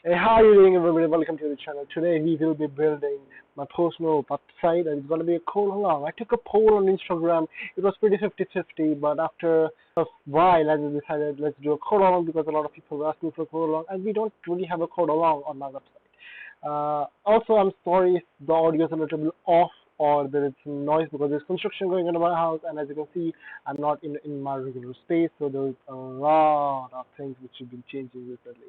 Hey, how are you doing, everybody? Welcome to the channel. Today we will be building my personal website, and it's going to be a code along. I took a poll on Instagram. It was pretty 50-50, but after a while, I just decided let's do a code along because a lot of people were asking for a code along, and we don't really have a code along on my website. Also, I'm sorry if the audio is a little bit off or there is some noise because there's construction going on in my house, and as you can see, I'm not in my regular space, so there's a lot of things which have been changing recently.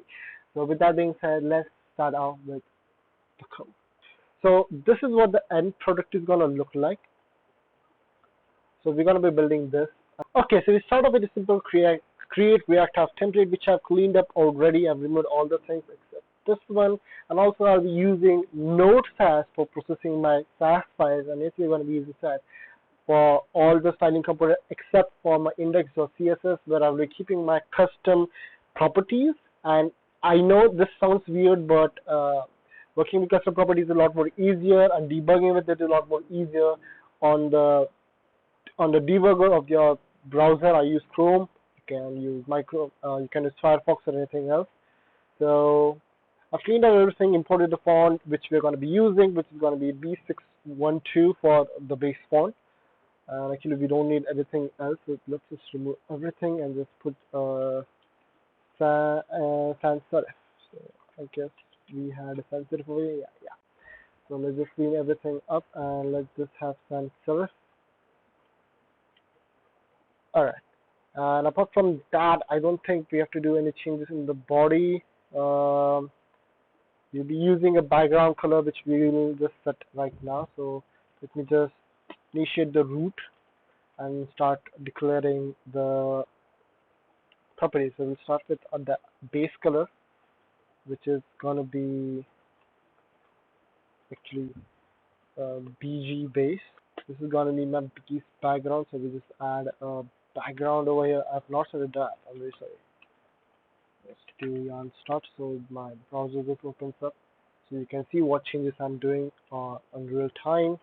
So with that being said, let's start out with the code. So this is what the end product is gonna look like. So we're gonna be building this. Okay, so we start off with a simple create React App template, which I've cleaned up already. I've removed all the things except this one, and also I'll be using Node Sass for processing my Sass files, and yes, we're gonna be using Sass for all the styling component except for my index or CSS, where I'll be keeping my custom properties. And I know this sounds weird, but working with custom properties is a lot more easier, and debugging with it is a lot more easier on the debugger of your browser. I use Chrome. You can use you can use Firefox or anything else. So I've cleaned up everything, imported the font which we're going to be using, which is going to be B612 for the base font. And actually, we don't need anything else. So let's just remove everything and just put sans serif. So I guess we had a sans serif over here. Yeah, yeah. So let's just clean everything up and let's just have sans serif. All right. And apart from that, I don't think we have to do any changes in the body. Um, we'll be using a background color which we will just set right now. So let me just initiate the root and start declaring the properties. So we'll start with the base color, which is gonna be actually BG base. This is gonna be my base background. So we just add a background over here. I've not set it that. I'm very sorry. Let's do yarn start. So my browser just opens up, so you can see what changes I'm doing on real time.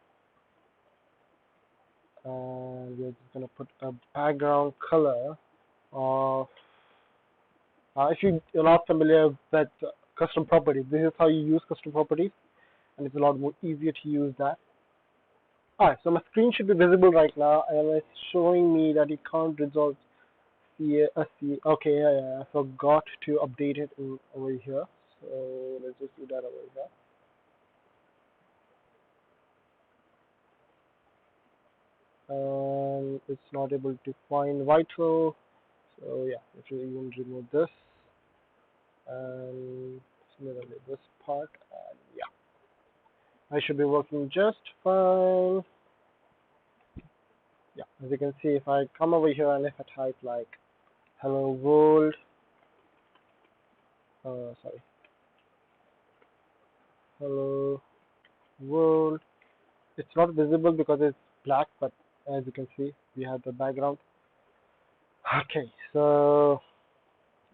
And we're just gonna put a background color of. If you're not familiar with custom properties, this is how you use custom properties, and it's a lot more easier to use that. Alright, so my screen should be visible right now, and it's showing me that it can't resolve CSC. Okay, yeah, I forgot to update it over here. So let's just do that over here. And it's not able to find vital. So yeah, if you even remove this and similarly this part, and yeah, I should be working just fine. Yeah, as you can see, if I come over here and if I type like hello world, sorry, hello world, it's not visible because it's black, but as you can see, we have the background. Okay, so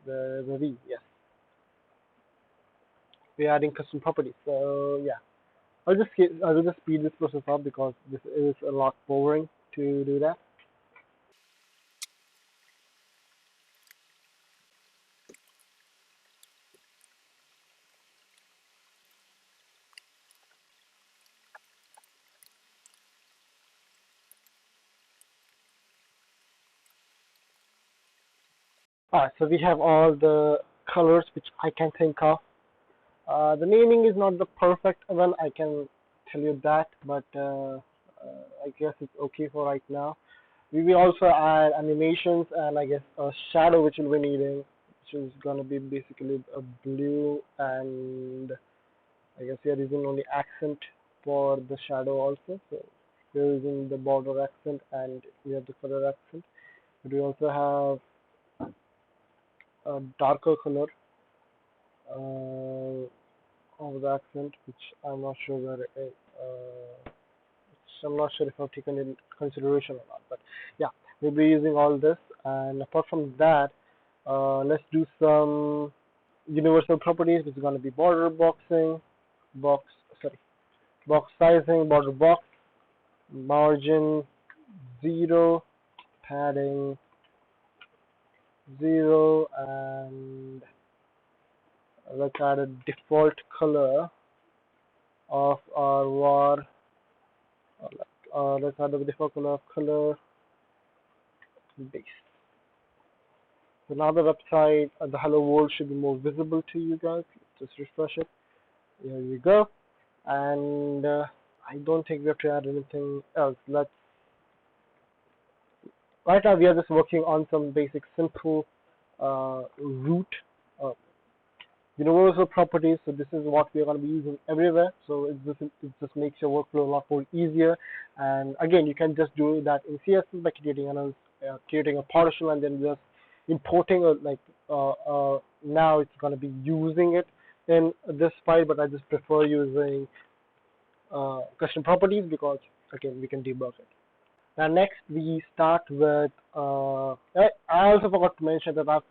the V, yes, we're adding custom properties. So yeah, I will just speed this process up because this is a lot boring to do that. Alright, so we have all the colors which I can think of. The naming is not the perfect one, I can tell you that, but I guess it's okay for right now. We will also add animations and I guess a shadow which we'll be needing, which is gonna be basically a blue, and I guess we are using only accent for the shadow also. So we're using the border accent and we have the color accent. But we also have a darker color of the accent, which I'm not sure where it is. Which I'm not sure if I've taken in consideration or not. But yeah, we'll be using all this. And apart from that, let's do some universal properties, which is going to be border boxing, box sorry, box sizing, border box, margin 0, padding 0, and Let's add a default color of our var. Let's add the default color of color base. So now the website, the hello world should be more visible to you guys. Just refresh it. Here we go. And I don't think we have to add anything else. Right now we are just working on some basic simple root uh, universal properties. So this is what we are going to be using everywhere. So it just makes your workflow a lot more easier. And again, you can just do that in CSS by creating a partition and then just importing now it's going to be using it in this file, but I just prefer using custom properties because again we can debug it. Now next we start with, I also forgot to mention that I've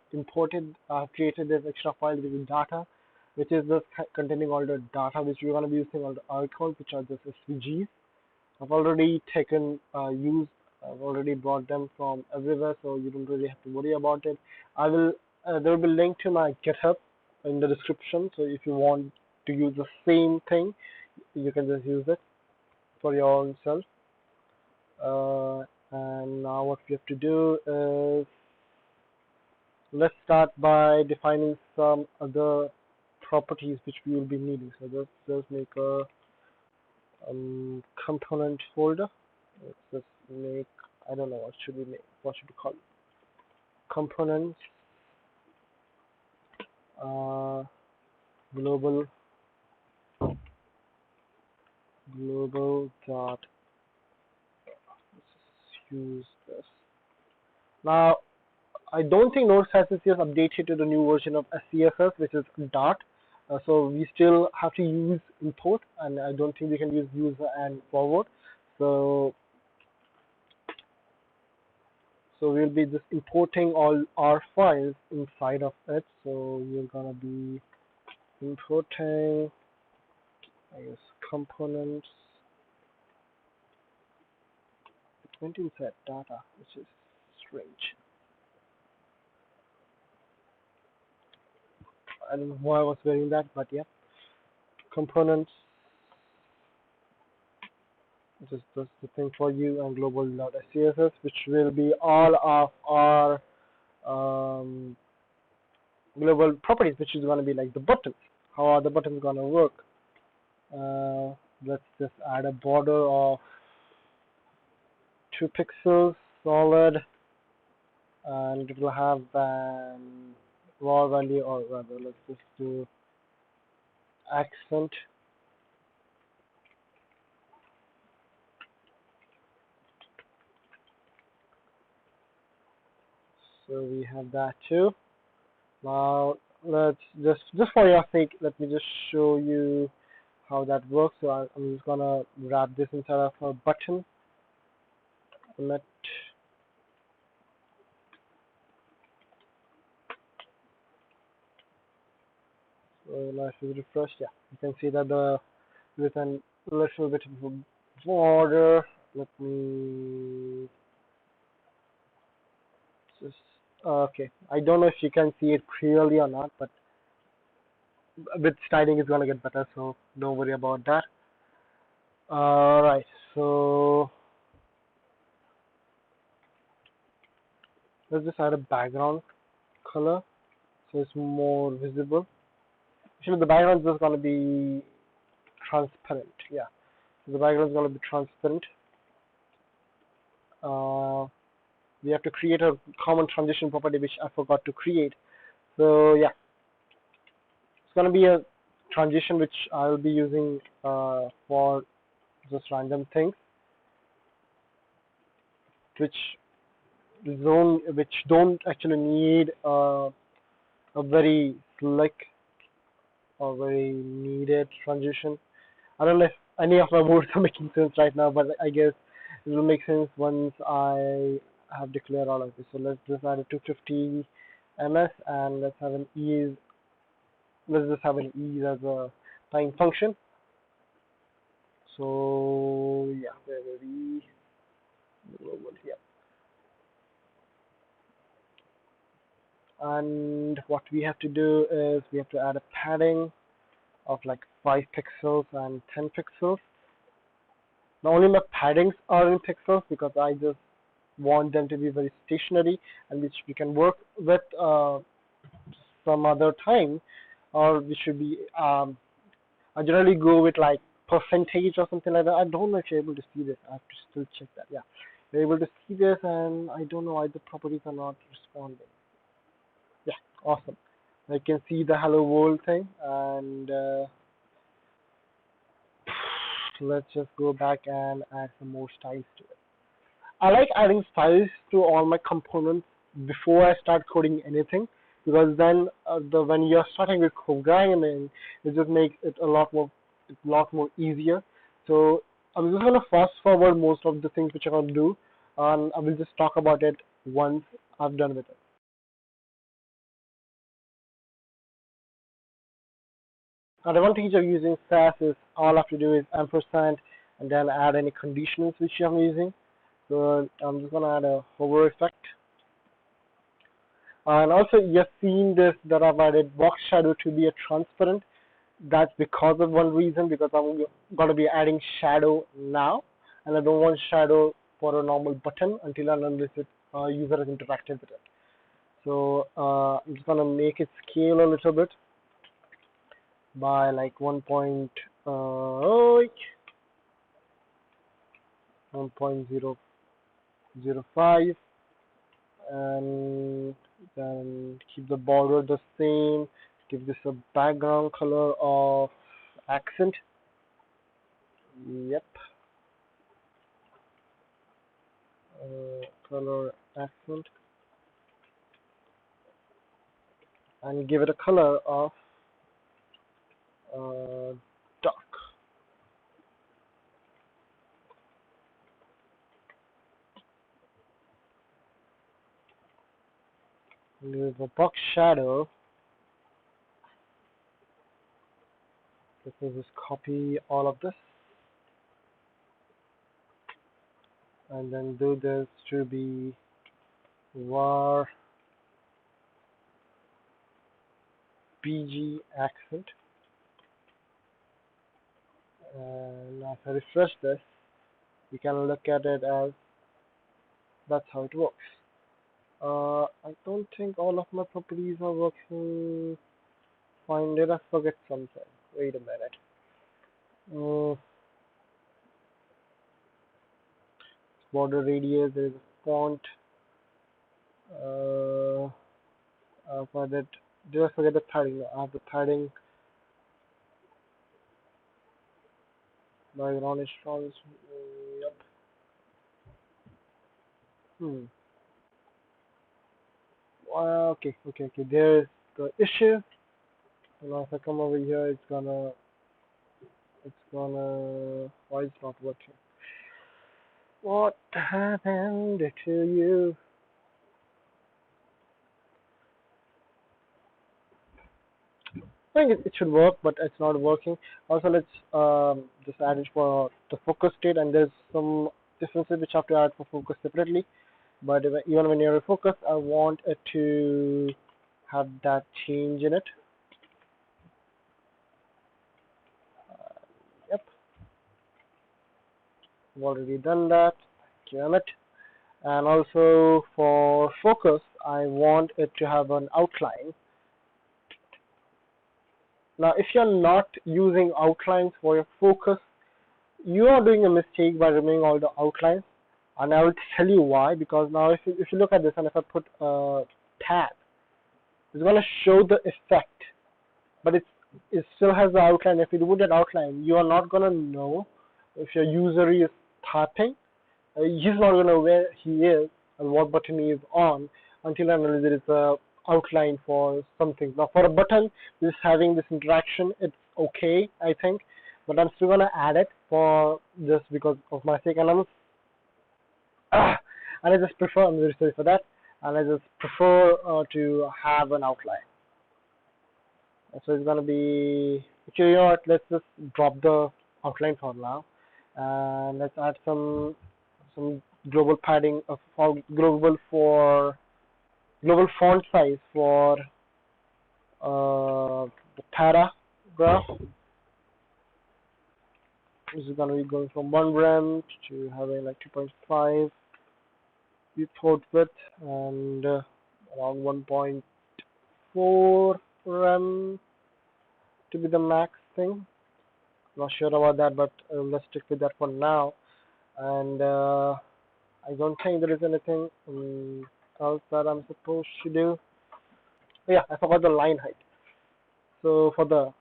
created this extra file with data, which is just containing all the data which we're going to be using, all the articles which are just SVGs. I've already I've already brought them from everywhere, so you don't really have to worry about it. There will be a link to my GitHub in the description, so if you want to use the same thing, you can just use it for your own self. And now what we have to do is let's start by defining some other properties which we will be needing. So let's make a component folder. Let's just make, I don't know, what should we make? What should we call it? Components global dot. Let's use this. Now I don't think Node.js is updated to the new version of SCSS, which is Dart. So we still have to use import, and I don't think we can use user and forward. So we'll be just importing all our files inside of it. So we're gonna be importing, I guess, components. It went inside data, which is strange. I don't know why I was wearing that, but yeah. Components, just the thing for you, and global.scss, which will be all of our global properties, which is going to be like the buttons. How are the buttons going to work? Let's just add a border of 2 pixels, solid, and it will have an raw value, or rather, let's just do accent. So we have that too. Now let's just for your sake, let me just show you how that works. So I'm just gonna wrap this inside of a button. Let so now if you refresh, yeah, you can see that with a little bit of a border. Let me just okay. I don't know if you can see it clearly or not, but with styling it's gonna get better, so don't worry about that. Alright, so let's just add a background color so it's more visible. Actually, the background is just going to be transparent. Yeah, so the background is going to be transparent. We have to create a common transition property which I forgot to create. So yeah, it's going to be a transition which I'll be using for just random things, which don't actually need a very slick or very needed transition. I don't know if any of my words are making sense right now, but I guess it will make sense once I have declared all of this. So let's just add a 250 ms and let's have an ease. Let's just have an ease as a time function. So yeah, where were we? Yeah. And what we have to do is we have to add a padding of like 5 pixels and 10 pixels. Now only my paddings are in pixels because I just want them to be very stationary and which we can work with some other time, or we should be I generally go with like percentage or something like that. I don't know if you're able to see this. I have to still check that. Yeah, you're able to see this, and I don't know why the properties are not responding. Yeah, awesome. I can see the hello world thing, and let's just go back and add some more styles to it. I like adding styles to all my components before I start coding anything because then when you're starting with programming, it just makes it a lot more easier. So I'm just gonna fast forward most of the things which I'm gonna do, and I will just talk about it once I've done with it. Now the advantage of using Sass is all I have to do is ampersand and then add any conditionals which I'm using. So I'm just gonna add a hover effect. And also, you've seen this that I've added box shadow to be a transparent. That's because of one reason, because I'm going to be adding shadow now, and I don't want shadow for a normal button until and unless the user has interacted with it. So I'm just going to make it scale a little bit by like 1.005, and then keep the border the same, give this a background color of accent. Yep, color accent, and give it a color of dark. With a box shadow, let me just copy all of this and then do this to be var bg accent. And if I refresh this, you can look at it as that's how it works. I don't think all of my properties are working fine. Did I forget something? Wait a minute. Border radius, there is a font. Did I forget the padding? No, I have the padding. Background is strong. Yep. Hmm. Okay. There's the issue. Now if I come over here, why it's not working? What happened to you? I think it should work, but it's not working. Also, let's just add it for the focus state, and there's some differences which I have to add for focus separately. But even when you're focused, I want it to have that change in it. Yep, I've already done that. Damn it. And also for focus, I want it to have an outline. Now, if you're not using outlines for your focus, you are doing a mistake by removing all the outlines. And I will tell you why. Because now, if you look at this, and if I put a tab, it's going to show the effect, but it still has the outline. If you remove that outline, you are not going to know if your user is typing. He's not going to know where he is and what button he is on until and unless there is a outline for something. Now for a button, just having this interaction, it's okay, I think, but I'm still going to add it for just because of my sake. And I just prefer, I'm very sorry for that, and I just prefer to have an outline. So it's going to be, okay, you know what, let's just drop the outline for now, and let's add some global padding, global for global font size for the paragraph. This is going to be going from 1 rem to having like 2.5 viewport width and around 1.4 rem to be the max thing. Not sure about that, but let's stick with that for now. And I don't think there is anything else that I'm supposed to do. Oh, yeah, I forgot the line height. So for the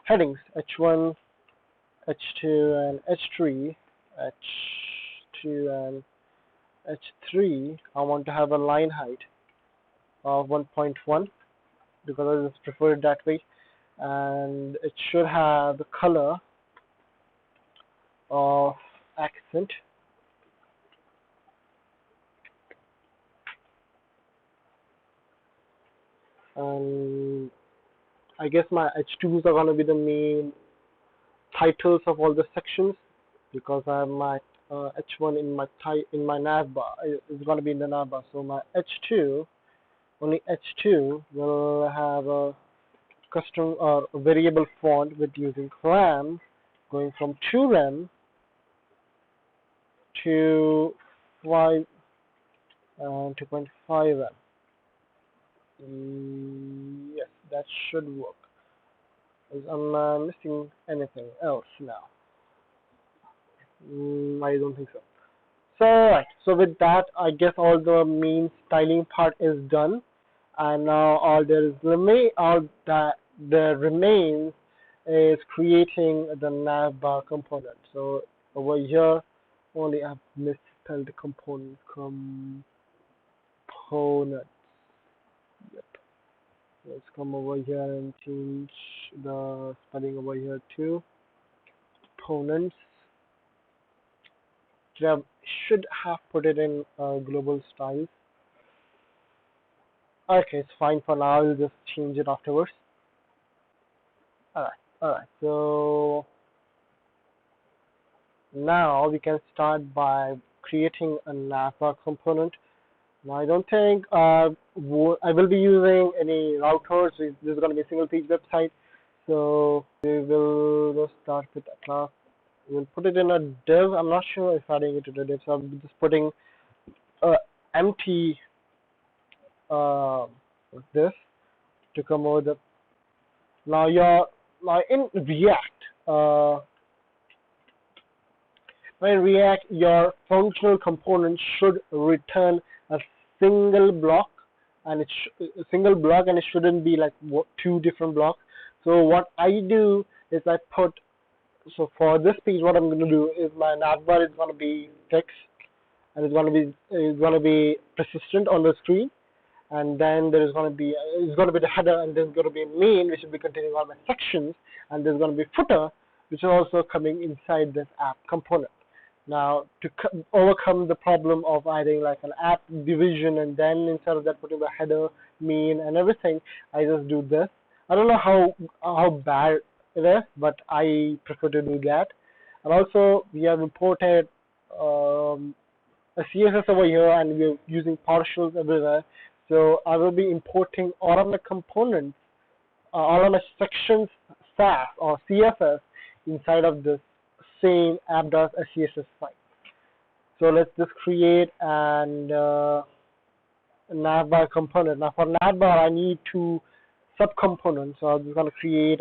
headings, H1, H2, and H3, H2 and H3, I want to have a line height of 1.1 because I just prefer it that way. And it should have the color of accent. And I guess my H2s are going to be the main titles of all the sections because I have my H1 in my navbar. It's going to be in the navbar. So my H2, only H2 will have a custom or variable font with using rem going from 2 rem to 5 2.5 rem. Yes, that should work. I'm missing anything else now. I don't think so. So right, so with that, I guess all the main styling part is done, and now all that there remains is creating the navbar component. So over here, only I've misspelled the component. Yep. Let's come over here and change the spelling over here to components. Should have put it in global styles. Okay, it's fine for now. I'll just change it afterwards. Alright. So now we can start by creating a navbar component. Now I don't think I will be using any routers. This is going to be a single page website. So we will just start with a class. We'll put it in a div. I'm not sure if adding it to the div. So I'm just putting empty this to come over the now in React your functional component should return a single block and it shouldn't be like two different blocks. So what I do is so for this page what I'm going to do is my navbar is going to be fixed and it's going to be persistent on the screen. And then there is going to be the header, and there's going to be main, which will be containing all my sections, and there's going to be footer, which is also coming inside this app component. Now, to overcome the problem of adding like an app division, and then instead of that putting the header, main, and everything, I just do this. I don't know how bad it is, but I prefer to do that. And also, we have imported a CSS over here, and we're using partials everywhere. So I will be importing all of my components, all of my sections, Sass or CSS inside of this same app.scss file. So let's just create an navbar component. Now for navbar, I need two subcomponents. So I'm just going to create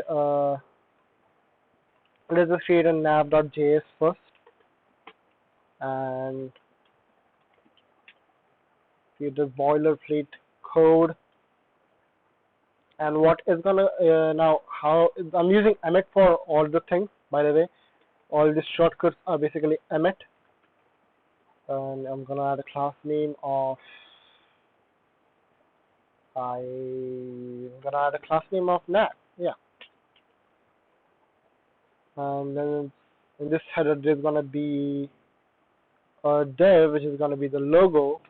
let's just create a nav.js first, and create the boilerplate code. And what is gonna now how I'm using Emmet for all the things, by the way. All these shortcuts are basically Emmet. And I'm gonna add a class name of nav. Yeah. And then in this header there's gonna be a div which is gonna be the logo.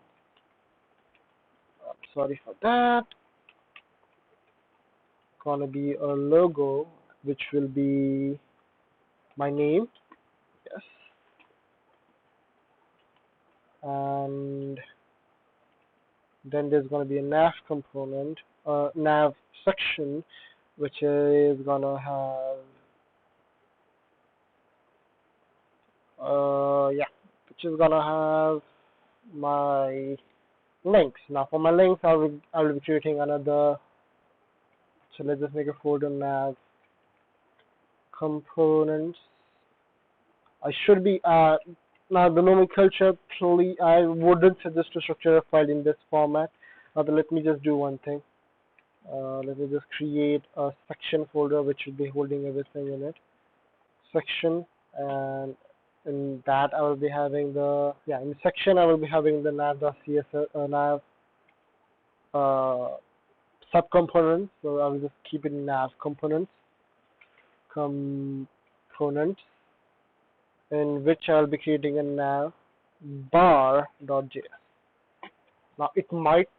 Sorry for that. Gonna be a logo which will be my name. Yes. And Then there's going to be a nav component, nav section, which is going to have, yeah, which is going to have my links. Now for my links, I'll be creating another. So let's just make a folder nav components. I should be now the nomenclature. Please, I wouldn't suggest to structure a file in this format. But let me just do one thing. Let me just create a section folder which will be holding everything in it. Section, and in that I will be having the in section I will be having the nav.css nav subcomponents. So I will just keep it nav components in which I'll be creating a nav bar.js. Now it might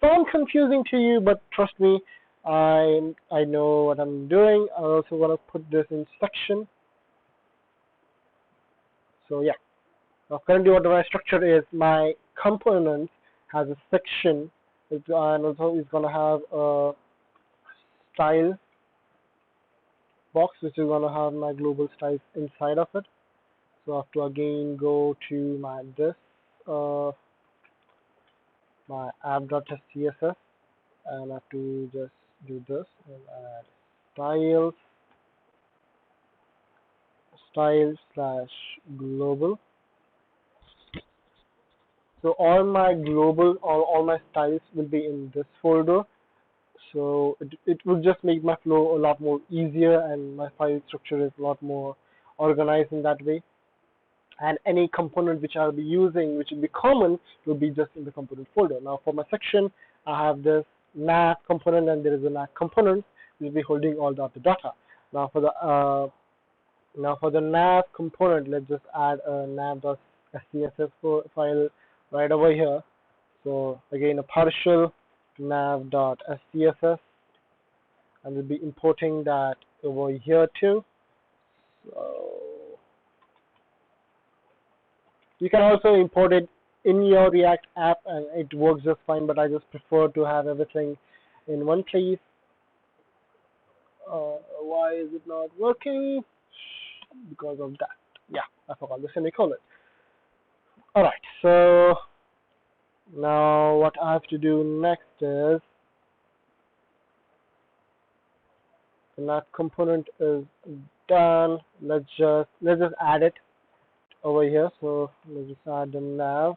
sound confusing to you, but trust me, I know what I'm doing. I also want to put this in section. So yeah, now currently what my structure is, my component has a section, and also it's gonna have a style box, which is gonna have my global styles inside of it. So I have to again go to my my app.css, and I have to just do this and add styles slash global. So all my styles will be in this folder. So it will just make my flow a lot more easier, and my file structure is a lot more organized in that way. And any component which I'll be using, which will be common, will be just in the component folder. Now for my section, I have this nav component, and there is a nav component which will be holding all the data. Now for the nav component, let's just add a nav.scss file right over here. So again, a partial nav.scss, and we'll be importing that over here too. So you can also import it in your React app, and it works just fine, but I just prefer to have everything in one place. Why is it not working? Because of that. Yeah, I forgot the semicolon. Alright, so now what I have to do next is, the nav component is done. Let's just add it over here. So let's just add the nav,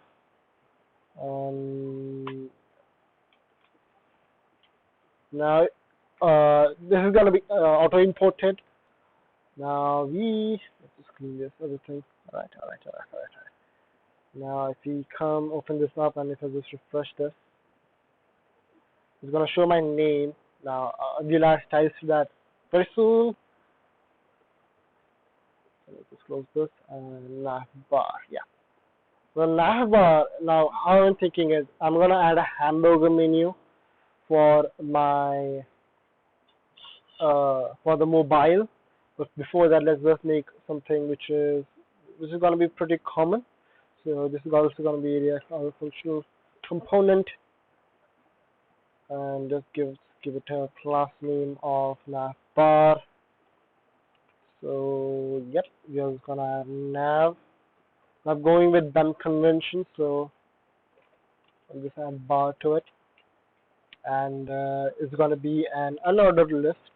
now this is gonna be auto imported. Now let's just clean this everything. Alright. Now if we open this up, and if I just refresh this, it's gonna show my name. Now we'll add styles to that very soon. So let's just close this, and navbar. Yeah. Well, navbar. Now how I'm thinking is, I'm gonna add a hamburger menu for my for the mobile. But before that, let's just make something which is going to be pretty common. So this is also going to be our functional component, and just give it a class name of navbar. So yep, we are going to have nav. I'm going with BEM convention, so I'll just add bar to it, and it's going to be an unordered list.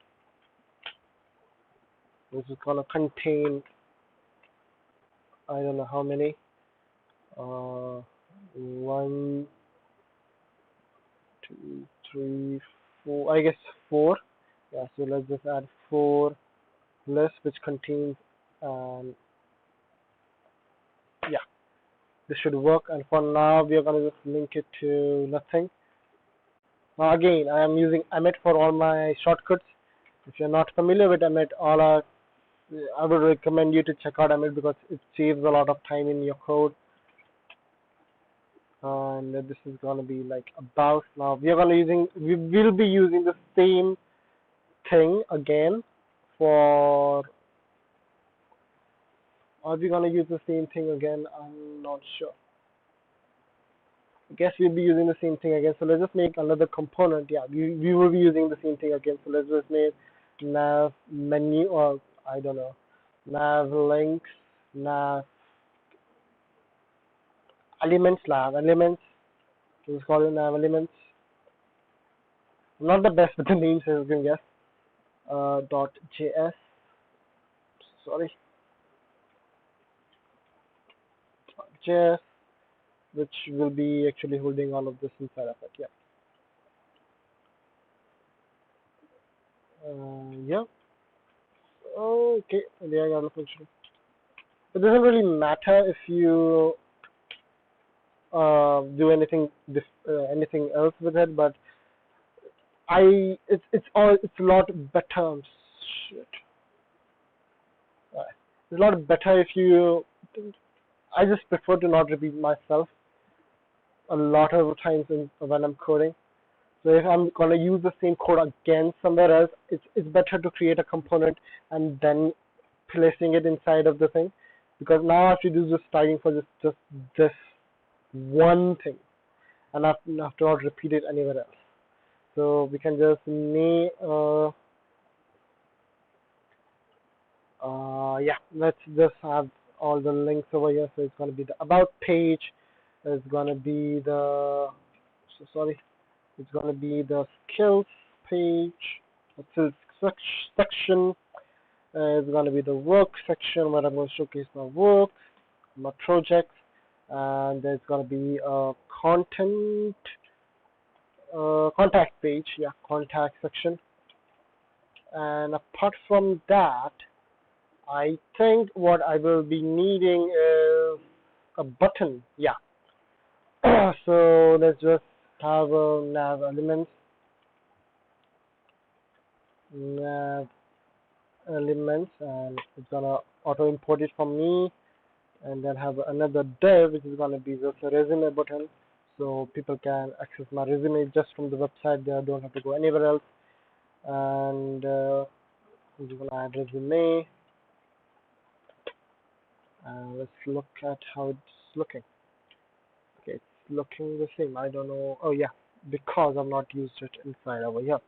This is going to contain, I don't know how many, 1, 2, 3, 4, I guess 4. Yeah, so let's just add 4 lists which contains, yeah, this should work. And for now, we are going to just link it to nothing. Now again, I am using Emmet for all my shortcuts. If you're not familiar with Emmet, I would recommend you to check out Emmet, because it saves a lot of time in your code. And this is going to be like about. Now we will be using the same thing again for. Are we going to use the same thing again? I'm not sure. I guess we'll be using the same thing again. So let's just make another component. Yeah, we will be using the same thing again. So let's just make nav menu, or I don't know, nav links, nav elements, nav elements. Let's call it nav elements. I'm not the best with the names, as you can guess. Dot .js. Sorry, .js, which will be actually holding all of this inside of it. Yeah. Yeah. Okay. Yeah, I got the function. It doesn't really matter if you do anything else with it, but it's a lot better. Shit. It's a lot better if you. I just prefer to not repeat myself a lot of times when I'm coding. So if I'm gonna use the same code again somewhere else, it's better to create a component and then placing it inside of the thing, because now I have to do the styling for just this one thing, and I have to not repeat it anywhere else. So we can just name yeah, let's just have all the links over here. So it's gonna be the about page, it's gonna be the sorry, it's gonna be the skills page, the skills section. It's gonna be the work section where I'm gonna showcase my work, my projects, and there's gonna be a contact page, yeah, contact section. And apart from that, I think what I will be needing is a button. Yeah. So let's just have a nav elements, and it's gonna auto import it from me, and then have another div which is gonna be just a resume button, so people can access my resume just from the website. They don't have to go anywhere else. And I'm just gonna add resume. Let's look at how it's looking. Okay, it's looking the same. I don't know. Oh yeah, because I've not used it inside over here.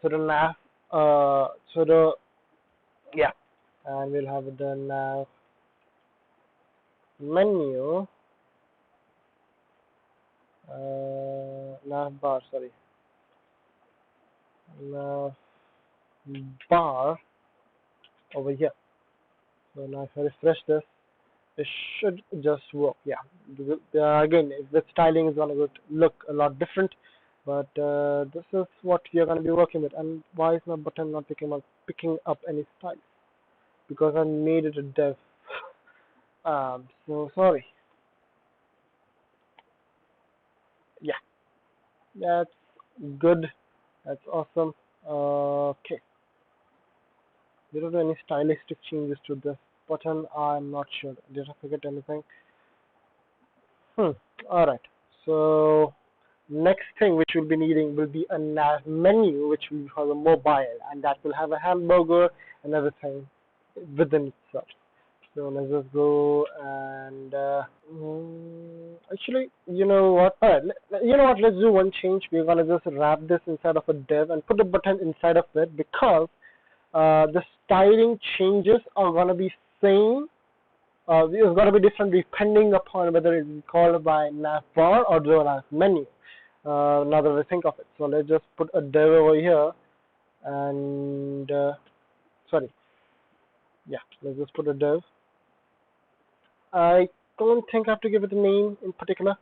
So the nav, so the yeah, and we'll have the nav menu, nav bar. Sorry, nav bar over here. So now if I refresh this, it should just work. Yeah. Again, the styling is gonna look a lot different, but this is what we are gonna be working with. And why is my button not picking up any style? Because I made it a dev. So sorry. Yeah, that's good. That's awesome. Okay. Did I do any stylistic changes to this button? I'm not sure. Did I forget anything? All right. So next thing which we'll be needing will be a nav menu, which will be for the mobile, and that will have a hamburger and everything within itself. So let's just go and actually, you know what? All right, you know what? Let's do one change. We're gonna just wrap this inside of a div and put the button inside of it, because the styling changes are gonna be same. It's gonna be different depending upon whether it's called by navbar or the nav menu. Now that I think of it, so let's just put a div over here, and sorry, yeah, let's just put a div. I don't think I have to give it a name in particular.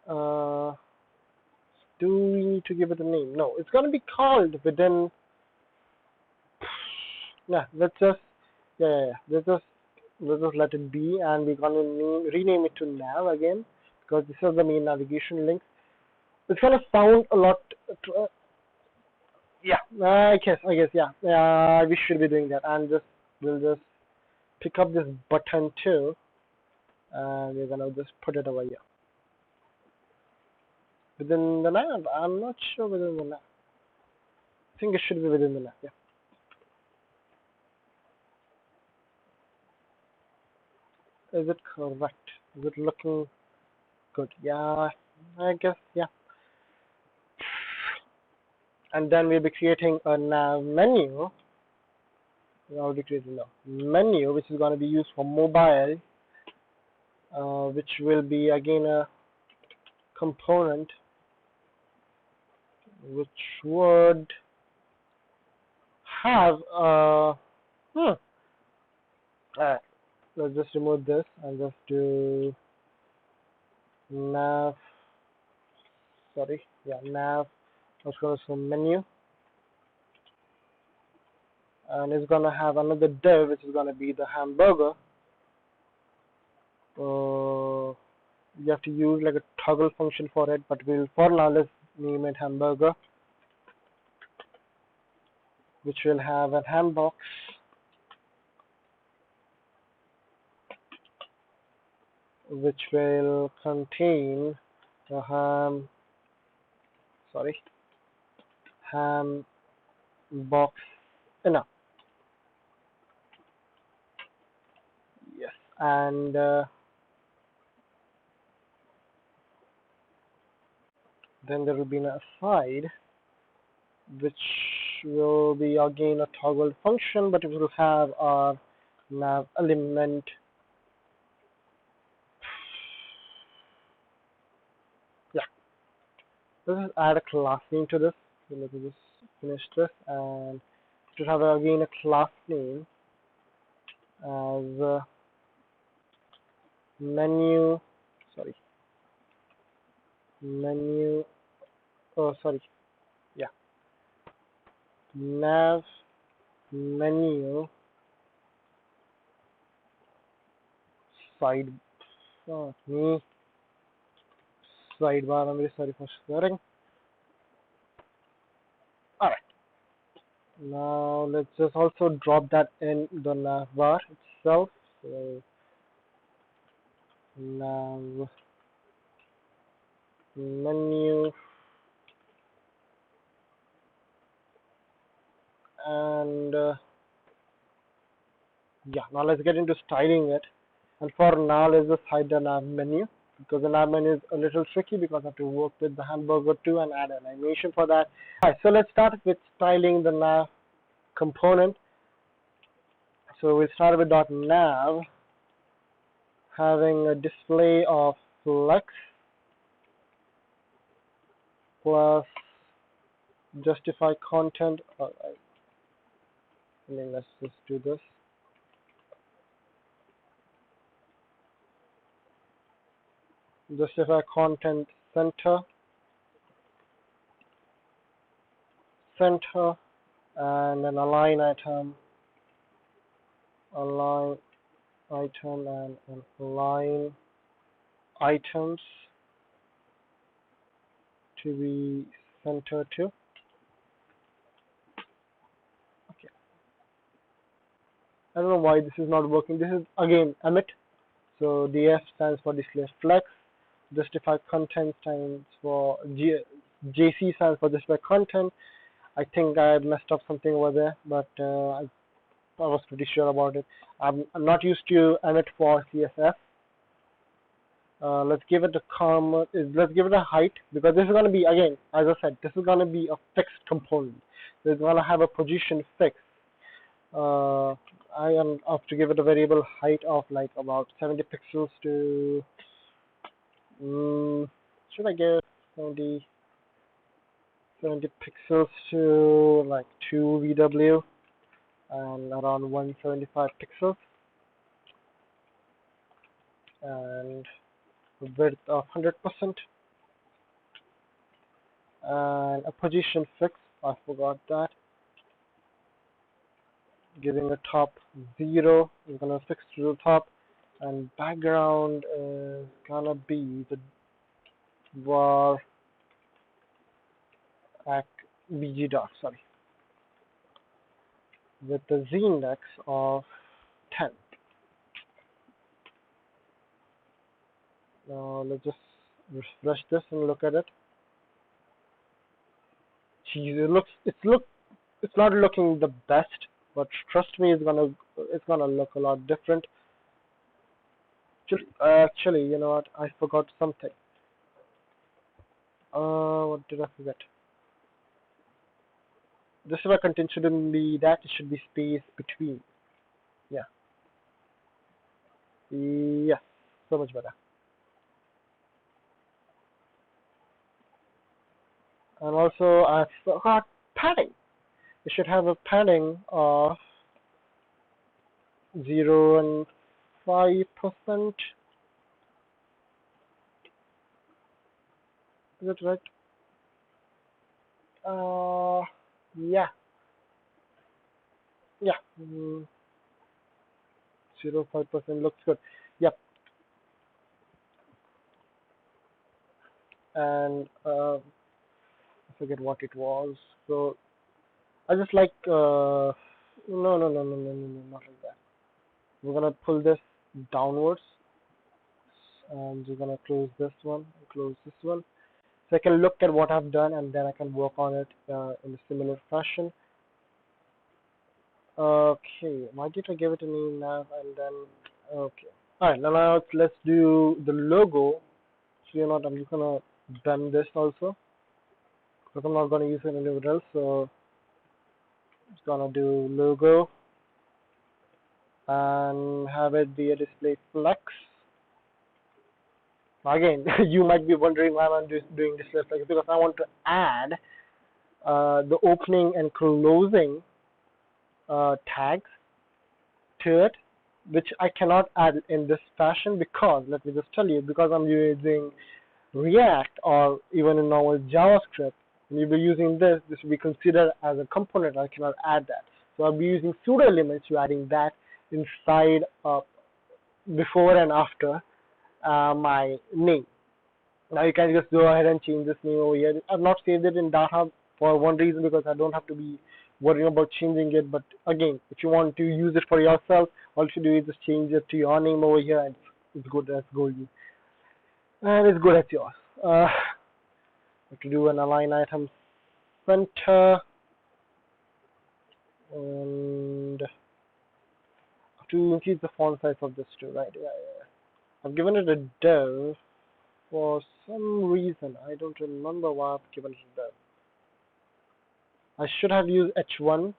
Uh, do we need to give it a name? No, it's gonna be called within. Yeah, let's just let's just let it be, and we're gonna rename it to nav again, because this is the main navigation link. It's gonna sound a lot. Yeah, I guess, yeah. We should be doing that, and we'll just pick up this button too, and we're gonna just put it over here within the nav. I'm not sure within the nav. I think it should be within the nav. Yeah. Is it correct? Is it looking good. Yeah, I guess, yeah. And then we'll be creating a nav menu. I'll be creating a menu which is going to be used for mobile, which will be again a component which would have alright, let's just remove this and just do nav, sorry, yeah, nav, let's go to menu, and it's gonna have another div which is gonna be the hamburger. You have to use like a toggle function for it, but for now let's name it hamburger, which will have a ham box, which will contain the ham box enough. Yes, and then there will be a side which will be again a toggle function, but it will have our nav element. Yeah, let's just add a class name to this. So let me just finish this, and to have again a class name as menu. Sorry, menu. Oh, sorry. Yeah, nav menu side. Me sidebar. I'm very sorry for swearing. All right. Now let's just also drop that in the navbar itself. So nav menu, and yeah, now let's get into styling it. And for now, let's just hide the nav menu because the nav menu is a little tricky because I have to work with the hamburger too and add an animation for that. Alright, so let's start with styling the nav component. So we'll start with .nav, having a display of flex plus justify content. Let's just do this. Justify content center, and an align item, and align items to be center to. Okay. I don't know why this is not working. This is again emit. So DF stands for display flex. Justify content stands for JC stands for display content. I think I messed up something over there, but I was pretty sure about it. I'm not used to emit for CSS. Let's give it a height, because this is going to be, again, as I said, this is going to be a fixed component. So it's going to have a position fix. I am up to give it a variable height of like about 70 pixels to, should I give 70 pixels to like 2 VW and around 175 pixels, and width of 100%, and a position fix, I forgot that, giving a top 0, we're gonna fix to the top, and background is gonna be the var bg doc, sorry, with the z index of 10. Now let's just refresh this and look at it. Geez, it's not looking the best, but trust me, it's gonna look a lot different. Actually, you know what? I forgot something. What did I forget? This is why content shouldn't be that, it should be space between. Yeah. Yes. So much better. And also I forgot padding. It should have a padding of 0 and 5%. Is that right? Uh, yeah, yeah. 0.5% looks good. Yep. And I forget what it was. So I just like no, not like that. We're gonna pull this downwards, and we're gonna close this one, close this one. So I can look at what I've done, and then I can work on it in a similar fashion. Okay, why did I give it a name now? And then okay. All right, now let's do the logo. So you're not. I'm just gonna done this also because I'm not gonna use it anywhere else. So I'm just gonna do logo and have it be a display flex. Again, you might be wondering why I'm doing display flex because I want to add the opening and closing tags to it, which I cannot add in this fashion because let me just tell you because I'm using React or even in normal JavaScript, when you'll be using this, this will be considered as a component. I cannot add that. So I'll be using pseudo elements to adding that inside before and after my name. Now you can just go ahead and change this name over here. I've not saved it in Data for one reason because I don't have to be worrying about changing it. But again, if you want to use it for yourself, all you do is just change it to your name over here and it's good as golden. And it's good as yours. Have to do an align item center and to increase the font size of this too, right? Yeah. I've given it a div for some reason. I don't remember why I've given it a div. I should have used H1.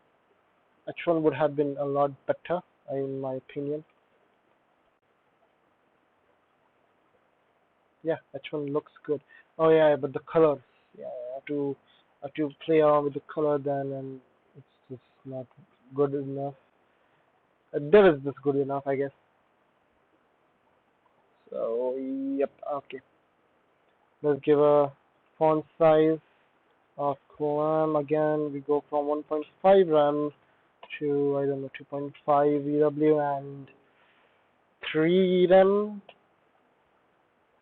H1 would have been a lot better, in my opinion. Yeah, H1 looks good. Oh yeah, but the colors. Yeah, I have to play around with the color then, and it's just not good enough. Div is just good enough, I guess. So yep, okay. Let's give a font size of RAM. Again, we go from 1.5 RAM to I don't know 2.5 VW and 3 RAM.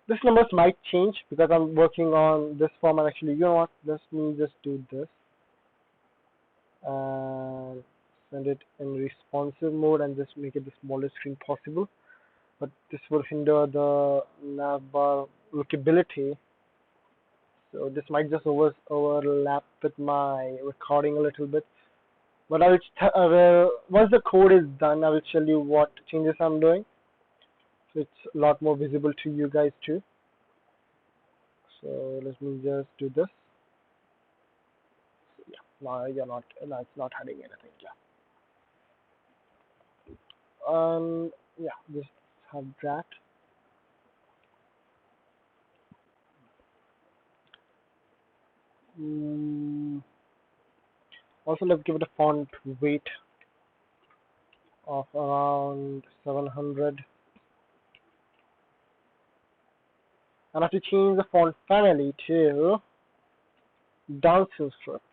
This numbers might change because I'm working on this format. Actually, you know what? Let me just do this and send it in responsive mode and just make it the smallest screen possible. But this will hinder the navbar lookability. So this might just overlap with my recording a little bit. But I will once the code is done, I will tell you what changes I'm doing. So it's a lot more visible to you guys too. So let me just do this. Yeah, now you're not. No, it's not hiding anything. Yeah. Yeah, just have that. Mm, Also, let's give it a font weight of around 700. And I have to change the font family to dancing script.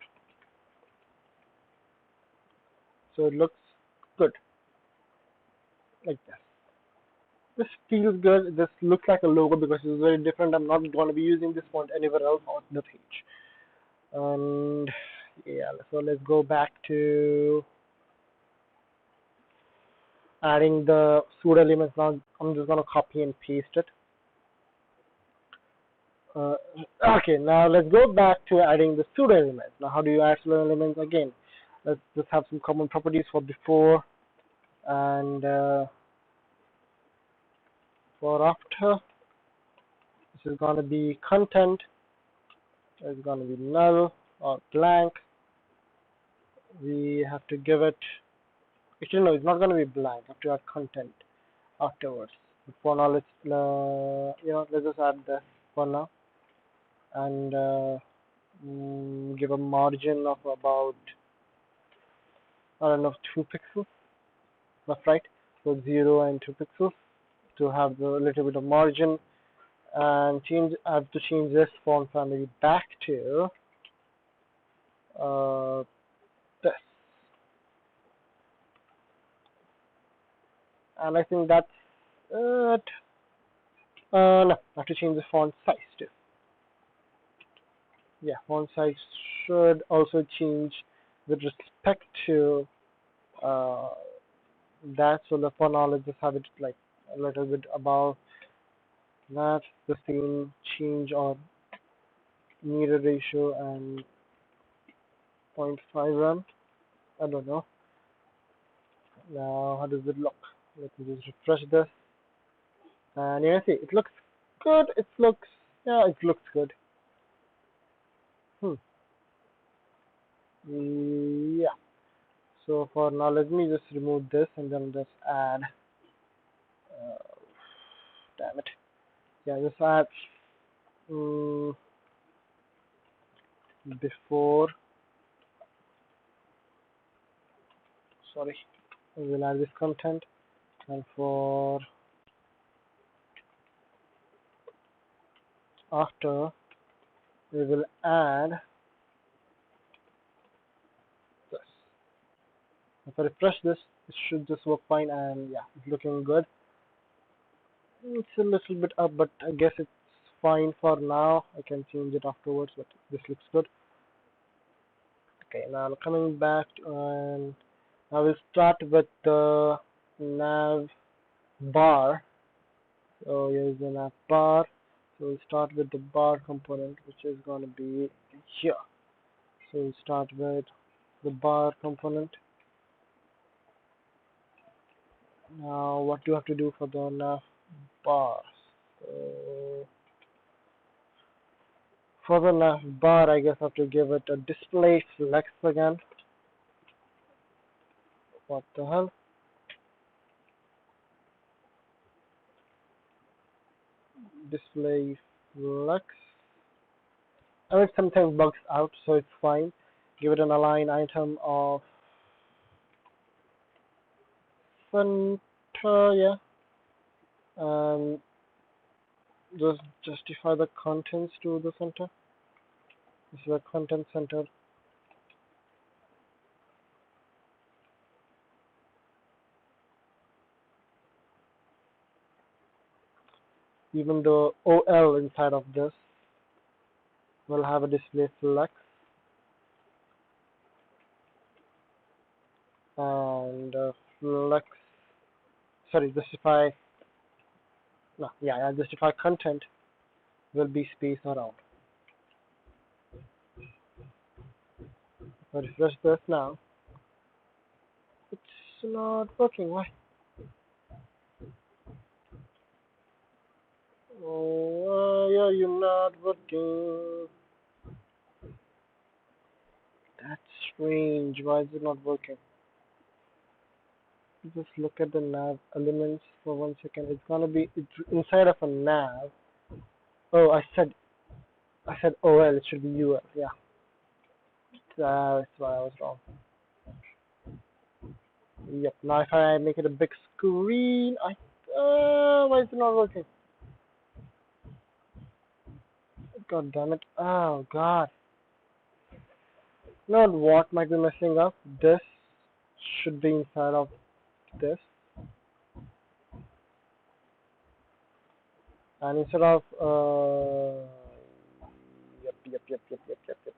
So it looks good like this. This feels good. This looks like a logo because it's very different. I'm not going to be using this font anywhere else on the page. And yeah, so let's go back to adding the pseudo elements. Now I'm just going to copy and paste it. Uh, okay, now let's go back to adding the pseudo elements. Now, how do you add pseudo elements again? Let's just have some common properties for before and for after. This is going to be content It's going to be null or blank. We have to give it, actually no, it's not going to be blank. I have to add content afterwards. But for now, let's let's just add this for now, and give a margin of about, I don't know, 2 pixels. That's right. So 0 and 2 pixels to have a little bit of margin, and I have to change this font family back to this, and I think that's it. No, I have to change the font size too. Yeah, font size should also change with respect to that. So the for now, let's just have it like a little bit above that. The same change on meter ratio and 0.5 RAM. I don't know. Now, how does it look? Let me just refresh this. And yeah, see, it looks good. It looks good. Hmm. Yeah. So for now, let me just remove this and then just add. Uh, Damn it. Yeah, just add before. Sorry. We'll add this content, and for after we will add this. If I refresh this, it should just work fine, and yeah, it's looking good. It's a little bit up, but I guess it's fine for now. I can change it afterwards, but this looks good. Okay, now coming back and I will start with the nav bar. So here's the nav bar. So we'll start with the bar component, which is going to be here. So we'll start with the bar component. Now, what do you have to do for the nav bar? So for the nav bar, I guess I have to give it a display flex again. What the hell? Display flex. I mean, sometimes bugs out, so it's fine. Give it an align item of center, yeah, and just justify the contents to the center. This is the content center. Even the OL inside of this will have a display flex, and flex. Sorry, justify. No, yeah, justify content will be space around. I refresh this now. It's not working. Why? Oh, why are you not working? That's strange. Why is it not working? Just look at the nav elements for 1 second. It's inside of a nav. Oh, I said OL. It should be UL. Yeah, that's why I was wrong. Yep. Now if I make it a big screen, why is it not working? God damn it! Oh God. Not what might be messing up. This should be inside of this, and instead of yep.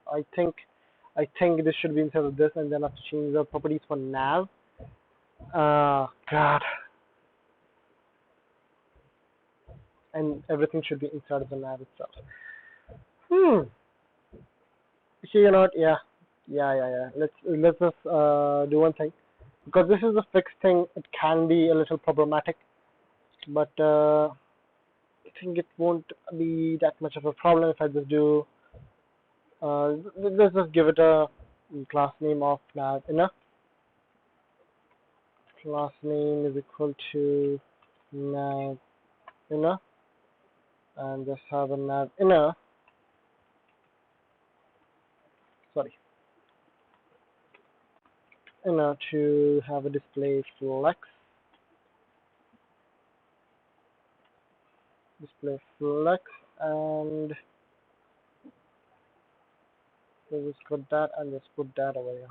I think this should be inside of this, and then I have to change the properties for nav. God, and everything should be inside of the nav itself. So you know what? Yeah. Let's just do one thing, because this is a fixed thing. It can be a little problematic, but I think it won't be that much of a problem if I just do let's just give it a class name of nav inner. Class name is equal to nav inner, and just have a nav inner. Sorry, inner to have a display flex. Display flex, and so just put that and just put that over here.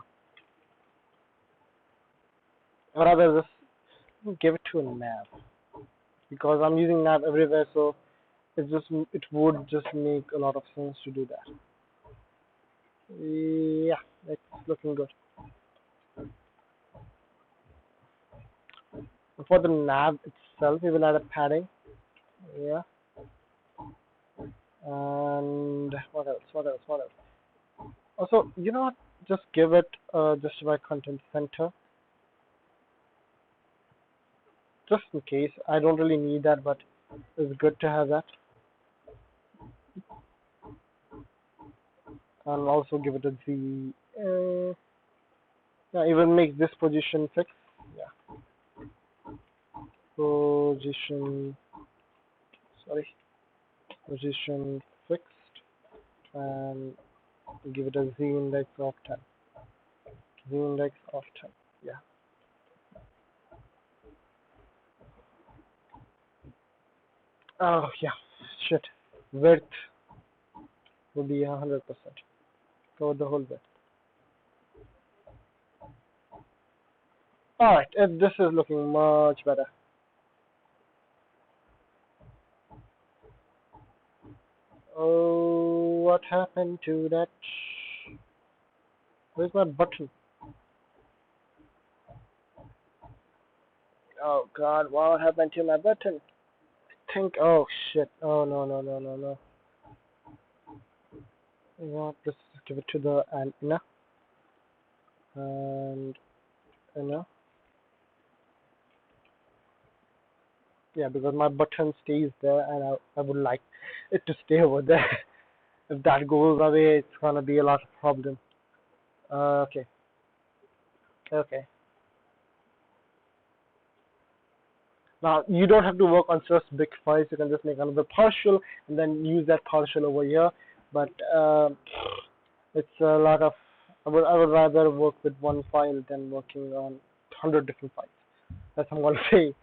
Or rather, just give it to a nav because I'm using nav everywhere, so it would just make a lot of sense to do that. Yeah, it's looking good. For the nav itself, we will add a padding. Yeah, and what else? What else? What else? Also, you know what? Just give it just my content center, just in case. I don't really need that, but it's good to have that. And also give it a Z. Yeah, even make this position fixed. Yeah, position. Sorry, position fixed, and give it a Z index of 10. Z index of 10. Yeah. Oh yeah. Shit. Width will be 100%. Cover the whole width. Alright, this is looking much better. Oh, what happened to that? Where's my button? Oh god, what happened to my button? I think, oh shit. Oh no, no, no, no, no. You know what, let's give it to the inner. And inner. Yeah, because my button stays there and I would like it to stay over there. If that goes away, it's gonna be a lot of problem. Okay, okay. Now you don't have to work on just big files. You can just make another partial and then use that partial over here. But it's a lot of. I would rather work with one file than working on 100 different files. That's what I'm gonna say.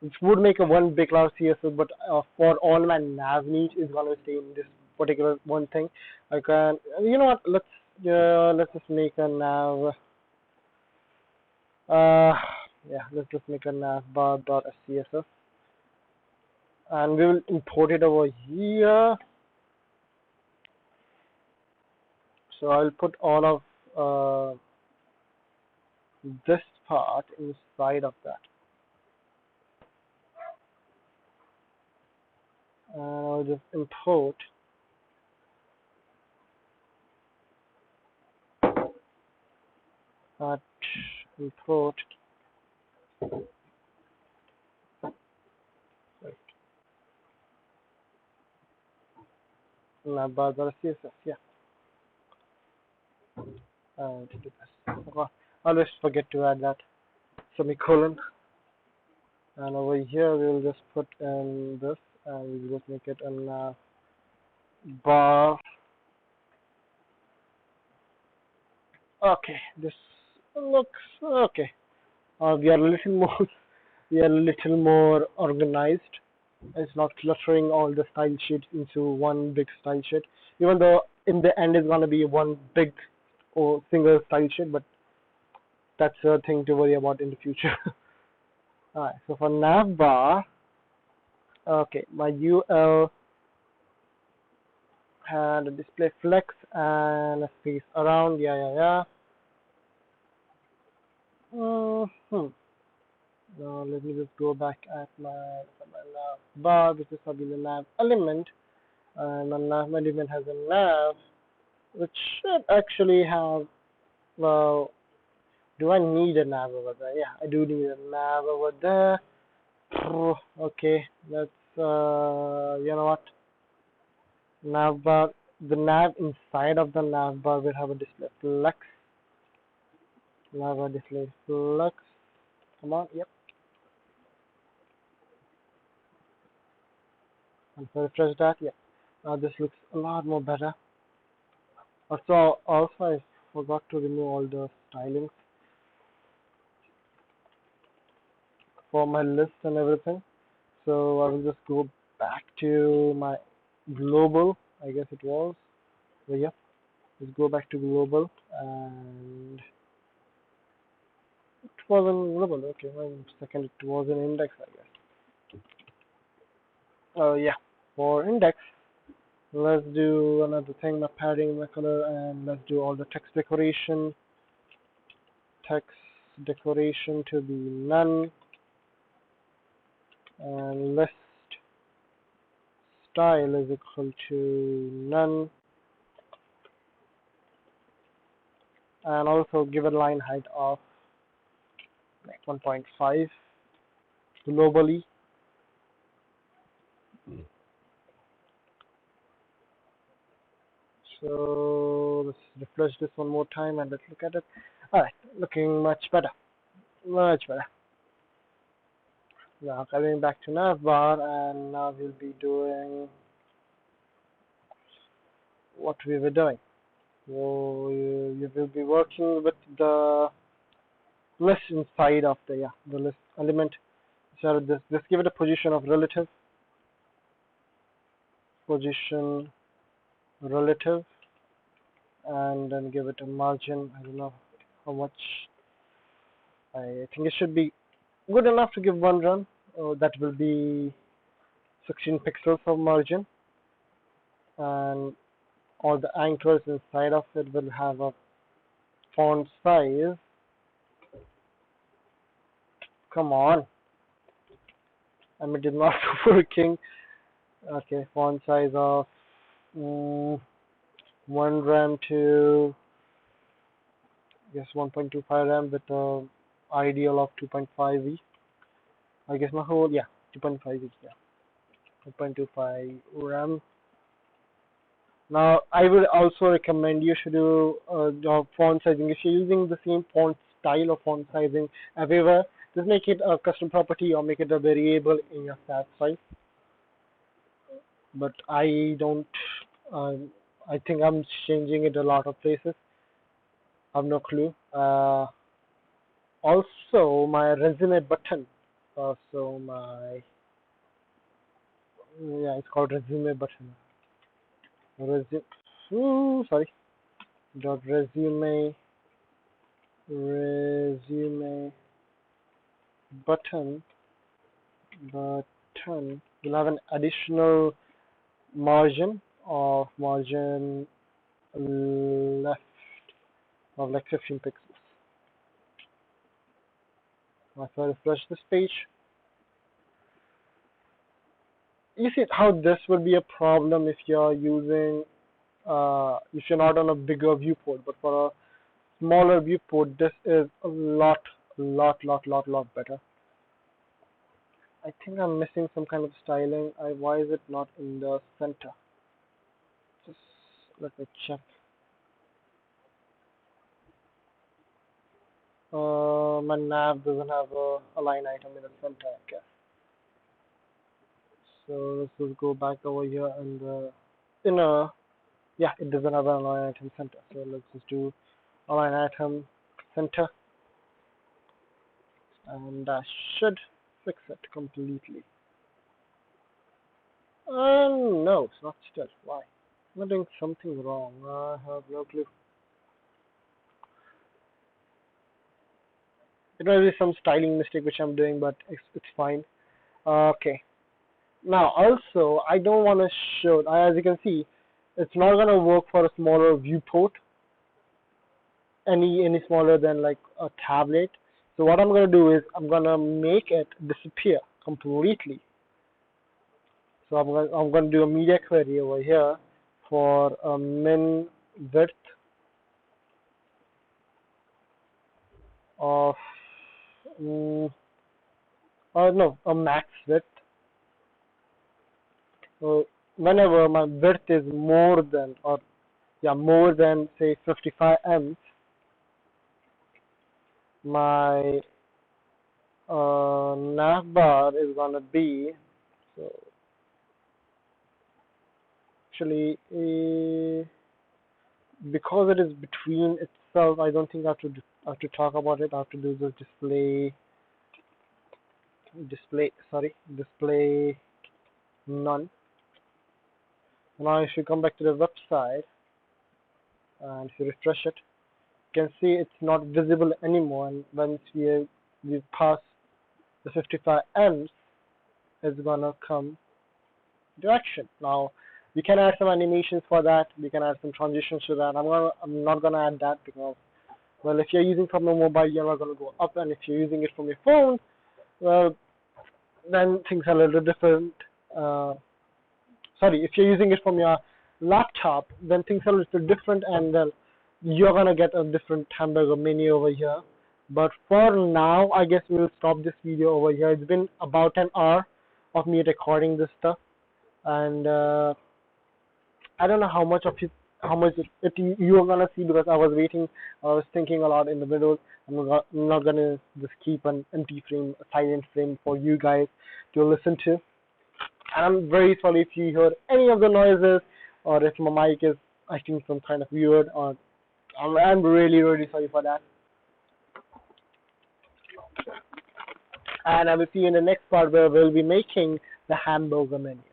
It would make a one big class CSS, but for all my nav needs, is gonna stay in this particular one thing. I can. You know what? Let's just make a nav. Uh, yeah, let's just make a navbar.scss, and we will import it over here. So I'll put all of this part inside of that, and I'll just import that import navbar.css. Yeah, and to do this. Okay. I always forget to add that semicolon, and over here we'll just put in this, and we'll just make it a bar. Okay, this looks okay. We are a little more we are a little more organized. It's not cluttering all the style sheets into one big style sheet. Even though in the end it's gonna be one big or single style sheet, but that's a thing to worry about in the future. Alright, so for navbar, okay, my UL had a display flex and a space around. Yeah. Hmm. Now let me just go back at my nav bar, which is probably the nav element, and my nav element has a nav, which should actually have. Well, do I need a nav over there? Yeah, I do need a nav over there. Okay, let's you know what, nav bar. the nav inside of the nav bar will have a display flex. Nav display flex. Come on, yep. And if I refresh that, yeah. Now this looks a lot more better. Also I forgot to remove all the stylings for my list and everything. So I will just go back to my global, I guess it was. So yeah, let's go back to global, and it wasn't global. Okay, 1 second, it was an index, I guess. Yeah, for index, let's do another thing, my padding, my color, and let's do all the text decoration. Text decoration to be none, and list style is equal to none, and also give a line height of like 1.5 globally. So let's refresh this one more time and let's look at it. Alright, looking much better. Much better. Now coming back to Navbar, and now we'll be doing what we were doing. So you will be working with the list inside of the list element. So just give it a position of relative, position relative, and then give it a margin. I don't know how much. I think it should be good enough to give one run. That will be 16 pixels of margin, and all the anchors inside of it will have a font size. Come on, it is not working. Okay, font size of 1 rem to, I guess, 1.25 rem with a ideal of 2.5e. I guess my whole, yeah, 2.5e, yeah, 2.25 rem. Now, I would also recommend you should do your font sizing. If you're using the same font style of font sizing everywhere, just make it a custom property or make it a variable in your Sass file. But I don't, I think I'm changing it a lot of places. I have no clue. Also, my resume button. So my, yeah, it's called resume button. Sorry. Dot resume button will have an additional margin left of like 15 pixels. If I refresh this page, you see how this would be a problem if you're using if you're not on a bigger viewport, but for a smaller viewport, this is a lot better. I think I'm missing some kind of styling. Why is it not in the center? Just let me check. My nav doesn't have a line item in the center, I guess. So let's just go back over here and yeah, it doesn't have a line item center. So let's just do a line item center, and that should fix it completely. No, it's not still. Why? Am I doing something wrong? I have no clue. It might be some styling mistake which I'm doing, but it's fine. Okay. Now, also, I don't want to show, as you can see, it's not going to work for a smaller viewport, any smaller than like a tablet. So what I'm going to do is I'm going to make it disappear completely. So I'm going to do a media query over here for a min width of no, a max width. So whenever my width is more than, or yeah, more than say 55 m, my navbar is gonna be, so actually because it is between itself, I don't think I have to talk about it. I have to do the display none. Now if you come back to the website and if you refresh it, you can see it's not visible anymore, and once we pass the 55 m's, it's gonna come into action. Now we can add some animations for that. We can add some transitions to that. I'm not gonna add that because, well, if you're using from a mobile, you're not gonna go up, and if you're using it from your phone, well, then things are a little different. Uh, Sorry, if you're using it from your laptop, then things are a little different, and you're gonna get a different hamburger menu over here. But for now, I guess we'll stop this video over here. It's been about an hour of me recording this stuff, and I don't know how much you're gonna see, because I was waiting, I was thinking a lot in the middle. I'm not gonna just keep an empty frame, a silent frame for you guys to listen to. And I'm very sorry if you heard any of the noises, or if my mic is acting some kind of weird, or I'm really really sorry for that. And I will see you in the next part where we'll be making the hamburger menu.